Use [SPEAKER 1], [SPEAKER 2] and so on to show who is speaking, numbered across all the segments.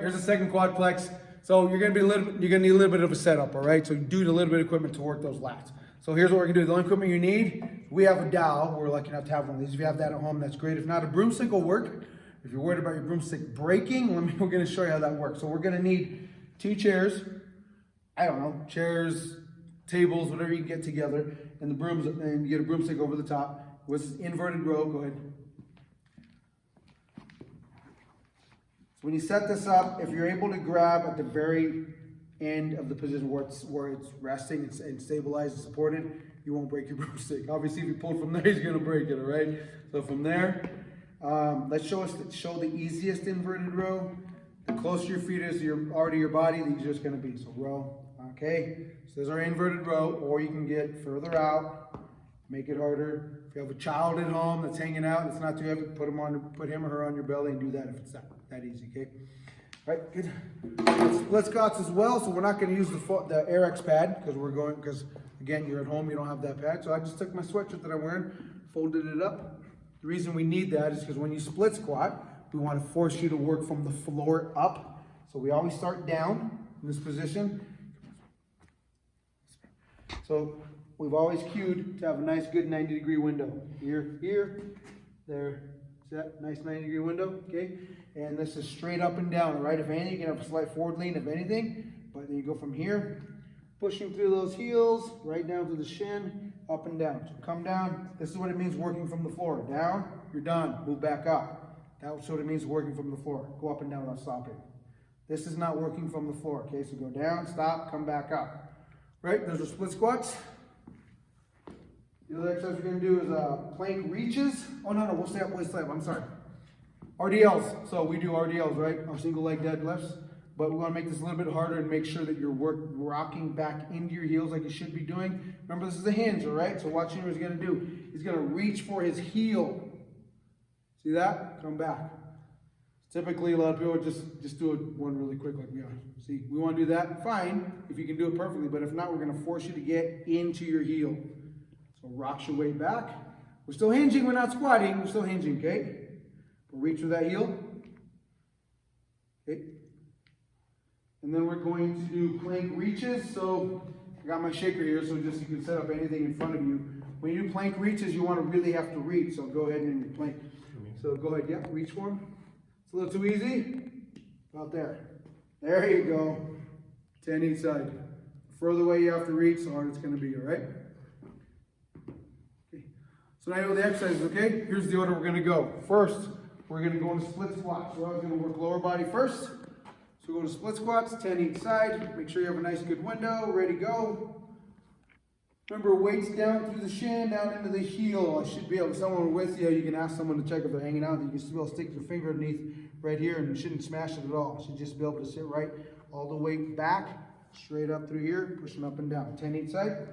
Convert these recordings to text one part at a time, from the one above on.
[SPEAKER 1] here's the second quadplex. So you're gonna need a little bit of a setup, all right? So you do need a little bit of equipment to work those lats. So here's what we're gonna do. The only equipment you need, we have a dowel. We're lucky enough to have one of these. If you have that at home, that's great. If not, a broomstick will work. If you're worried about your broomstick breaking, we're gonna show you how that works. So we're gonna need 2 chairs, I don't know, chairs, tables, whatever you can get together, and the brooms, and you get a broomstick over the top with inverted row. Go ahead. So when you set this up, if you're able to grab at the very end of the position where it's resting and stabilized and supported, you won't break your broomstick. Obviously, if you pull from there, you're gonna break it, all right? So from there, let's show the easiest inverted row. The closer your feet is to your body, the easier it's gonna be. So row, okay? So there's our inverted row, or you can get further out, make it harder. If you have a child at home that's hanging out and it's not too heavy, put him or her on your belly and do that if it's that easy, okay? All right, good. Split squats as well, so we're not gonna use the AirX pad because again, you're at home, you don't have that pad. So I just took my sweatshirt that I'm wearing, folded it up. The reason we need that is because when you split squat, we want to force you to work from the floor up. So we always start down in this position. So we've always cued to have a nice, good 90-degree window. Here, there. See that nice 90-degree window? Okay. And this is straight up and down, right? If anything, you can have a slight forward lean, if anything. But then you go from here, pushing through those heels, right down to the shin, up and down. So come down. This is what it means working from the floor. Down, you're done. Move back up. That's what it means working from the floor. Go up and down without stopping. This is not working from the floor. Okay, so go down, stop, come back up. Right, those are split squats. The other exercise we're going to do is plank reaches. Oh, no, we'll stay up, I'm sorry. RDLs. So we do RDLs, right? Our single leg deadlifts. But we want to make this a little bit harder and make sure that you're rocking back into your heels like you should be doing. Remember, this is a hinge, all right? So watch what he's going to do. He's going to reach for his heel. See that? Come back. Typically, a lot of people just do it one really quick like we are. See, we want to do that. Fine, if you can do it perfectly. But if not, we're going to force you to get into your heel. So rock your weight back. We're still hinging. We're not squatting. We're still hinging, okay? We'll reach for that heel. Okay. And then we're going to do plank reaches. So I got my shaker here, so just you can set up anything in front of you. When you do plank reaches, you want to really have to reach. So go ahead and plank. So go ahead, yeah, reach for him. It's a little too easy. About there. There you go. 10 each side. The further away you have to reach, the harder it's going to be, all right? Okay. So now you know the exercises, okay? Here's the order we're going to go. First, we're going to go into split squats. So I was going to work lower body first. So we're going to split squats, 10 each side. Make sure you have a nice good window. Ready, go. Remember, weights down through the shin, down into the heel. I should be able, if someone with you, you can ask someone to check if they're hanging out. You can still stick your finger underneath right here and you shouldn't smash it at all. You should just be able to sit right all the way back, straight up through here, pushing up and down. 10 each side.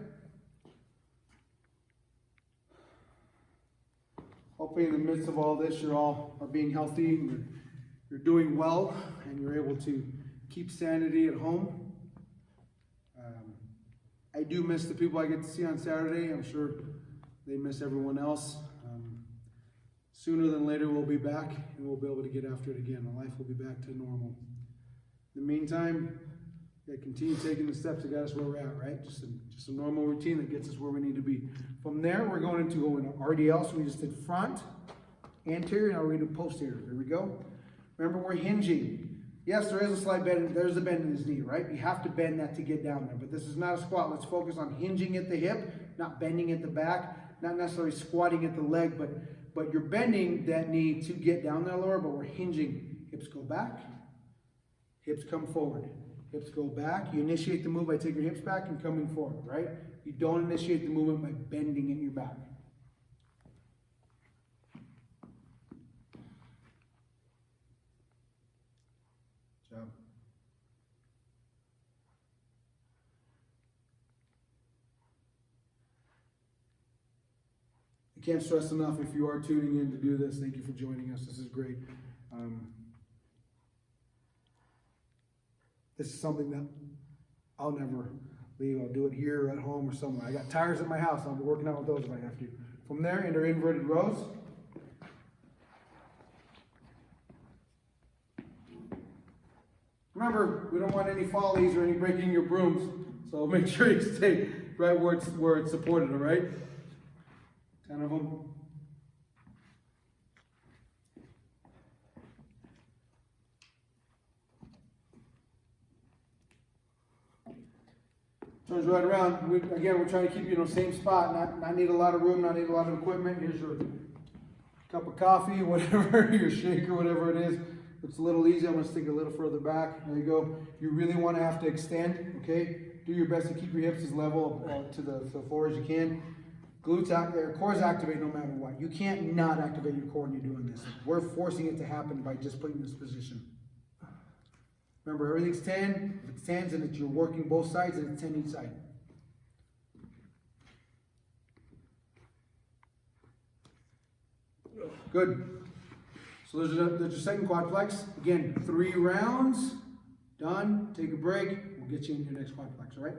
[SPEAKER 1] Hopefully in the midst of all this, you all are being healthy, you're doing well, and you're able to keep sanity at home. I do miss the people I get to see on Saturday. I'm sure they miss everyone else. Sooner than later, we'll be back and we'll be able to get after it again. And life will be back to normal. In the meantime, we gotta continue taking the steps that got us where we're at, right? Just a normal routine that gets us where we need to be. From there, we're going into RDL. So we just did front, anterior, now we're going to do posterior. There we go. Remember, we're hinging. Yes, there is a slight bend. There's a bend in his knee, right? You have to bend that to get down there. But this is not a squat. Let's focus on hinging at the hip, not bending at the back, not necessarily squatting at the leg, but you're bending that knee to get down there lower, but we're hinging. Hips go back, hips come forward. Hips go back. You initiate the move by taking your hips back and coming forward, right? You don't initiate the movement by bending in your back. Job. I can't stress enough, if you are tuning in to do this, thank you for joining us. This is great. This is something that I'll never leave. I'll do it here or at home or somewhere. I got tires at my house. I'll be working out with those if I have to. From there, into inverted rows. Remember, we don't want any follies or any breaking your brooms, so make sure you stay right where it's supported, all right? 10 of them. Turns right around. Again, we're trying to keep you in the same spot, not need a lot of room, not need a lot of equipment. Here's your cup of coffee, whatever, your shaker, whatever it is. It's a little easy. I'm going to stick it a little further back. There you go. You really want to have to extend, okay? Do your best to keep your hips as level to the floor as you can. Glutes activate, cores activate no matter what. You can't not activate your core when you're doing this. We're forcing it to happen by just putting this position. Remember, everything's 10. If it's 10s and you're working both sides, and it's 10 each side. Good. So there's your second quadplex. Again, 3 rounds. Done. Take a break. We'll get you in your next quadplex, all right?